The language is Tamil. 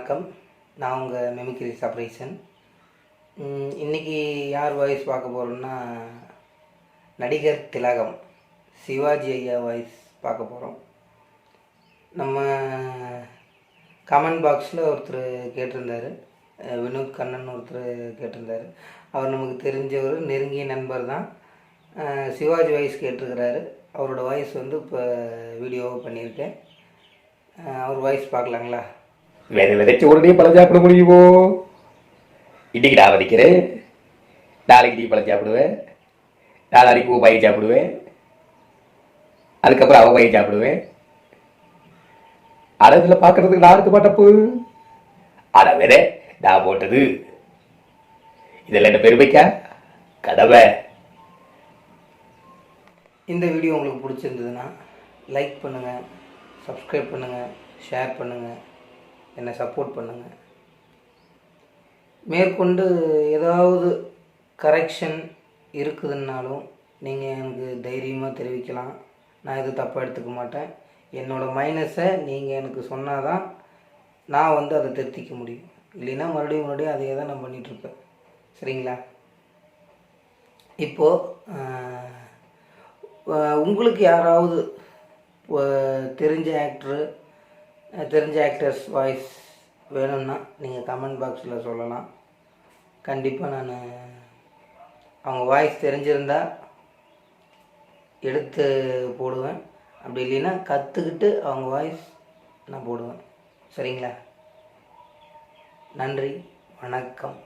வணக்கம். நான் உங்கள் மெமிக்ரி சப்ரேஷன். இன்றைக்கி யார் வாய்ஸ் பார்க்க போகிறோம்னா, நடிகர் திலகம் சிவாஜி ஐயா வாய்ஸ் பார்க்க போகிறோம். நம்ம கமெண்ட் பாக்ஸில் ஒருத்தர் கேட்டிருந்தார், வினோத் கண்ணன் ஒருத்தர் கேட்டிருந்தார். அவர் நமக்கு தெரிஞ்சவர், நெருங்கிய நண்பர் தான். சிவாஜி வாய்ஸ் கேட்டிருக்கிறாரு. அவரோட வாய்ஸ் இப்போ வீடியோவை பண்ணியிருக்கேன். அவர் வாய்ஸ் பார்க்கலாங்களா? விதைச்சு உடனே பழம் சாப்பிட முடியுமோ? இன்னைக்கு நான் வதிக்கிறேன், நாளைக்கு நீ பழம் சாப்பிடுவேன், நாளைக்கு பயிர் சாப்பிடுவேன், அதுக்கப்புறம் அவன் பயிர் சாப்பிடுவேன். அடத்துல பார்க்கறதுக்கு நான் இருக்க மாட்டப்பு. அட விதை நான் போட்டது. இதெல்லாம் என்ன பெருமைக்கா கதவை. இந்த வீடியோ உங்களுக்கு பிடிச்சிருந்ததுன்னா லைக் பண்ணுங்கள், சப்ஸ்கிரைப் பண்ணுங்கள், ஷேர் பண்ணுங்கள், என்னை சப்போர்ட் பண்ணுங்கள். மேற்கொண்டு ஏதாவது கரெக்ஷன் இருக்குதுன்னாலும் நீங்கள் எனக்கு தைரியமாக தெரிவிக்கலாம். நான் இது தப்பாக எடுத்துக்க மாட்டேன். என்னோடய மைனஸை நீங்கள் எனக்கு சொன்னால் தான் நான் அதை திருத்திக்க முடியும். இல்லைன்னா மறுபடியும் அதையே தான் நான் பண்ணிகிட்ருப்பேன். சரிங்களா? இப்போது உங்களுக்கு யாராவது தெரிஞ்ச ஆக்டர்ஸ் வாய்ஸ் வேணும்னா நீங்கள் கமெண்ட் பாக்ஸில் சொல்லலாம். கண்டிப்பாக நான் அவங்க வாய்ஸ் தெரிஞ்சிருந்தால் எடுத்து போடுவேன். அப்படி இல்லைன்னா கற்றுக்கிட்டு அவங்க வாய்ஸ் நான் போடுவேன். சரிங்களா? நன்றி, வணக்கம்.